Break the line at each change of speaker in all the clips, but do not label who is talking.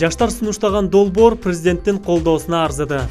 Жаштар сунуштаган долбоор президенттин колдоосуна арзыды.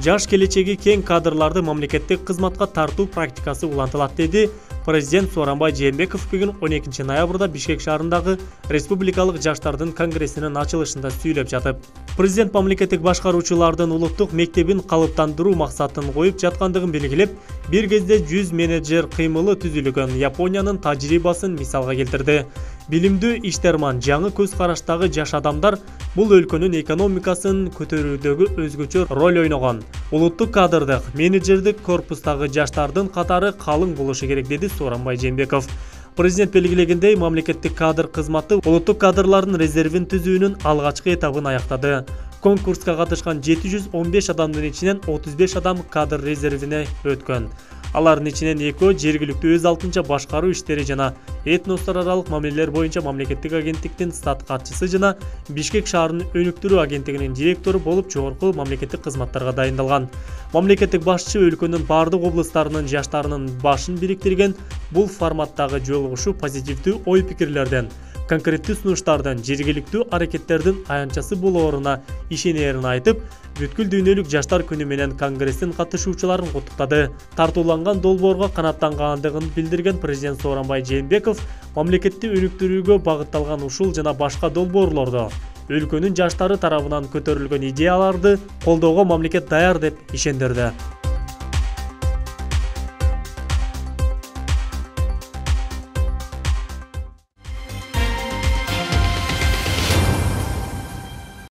Жаш келечеги кең кадрларды мамлекеттик кызматка тартуу практикасы улантылат, деди президент Сооронбай Жээнбеков бүгүн 12 ноябрда Бишкек шаарындагы Республикалык жаштардын конгрессинин ачылышында сүйлөп жатып. Президент мамлекеттик башкаруучулардын улуттук мектебин калыптандыруу максатын коюп жаткандыгын белгилеп, бир кезде 100 менеджер кыймылы түзүлгөн Япониянын тажрыйбасын мисалга келтирди. Билимдүү иштерман, жаңы көз караштагы жаш адамдар бул өлкөнүн экономикасын көтөрүүдөгү өзгөчө роль ойногон. Улуттук кадрдык, менеджердик корпустагы жаштардын катары калың болушу керек, деди Сооронбай Жээнбеков. Президент белгилегендей, мамлекеттик кадр кызматы улуттук кадрлардын резервин түзүүнүн алгачкы этабын аяктады. Конкурска катышкан 715 адамдын ичинен 35 адам кадр резервине өткөн. Алардын ичинен 2 жергиликтүү өз алтынча башкаруу иштери жана этностор аралык мамилелер боюнча мамлекеттик агенттиктин стат катчысы жана Бишкек шаарынын өнүктүрүү агенттигинин директору болуп жогорку мамлекеттик кызматтарга дайындалган. Мамлекеттик башчы өлкөнүн бардык облустарынын жаштарынын башын бириктирген бул форматтагы жолугушуу позитивдүү ой пикирлерден, конкреттүү сунуштардан, жергиликтүү аракеттердин аянтчасы болооруна ишенерин айтып, бүткүл дүйнөлүк жаштар күнү менен конгресстин катышуучуларын куттуктады. Тартууланган долбоорго канааттангандыгын билдирген президент Сооронбай Жээнбеков мамлекетти өнүктүрүүгө багытталган ушул жана башка долбоорлорду өлкөнүн жаштары тарабынан көтөрүлгөн идеяларды колдоого мамлекет даяр деп ишендирди.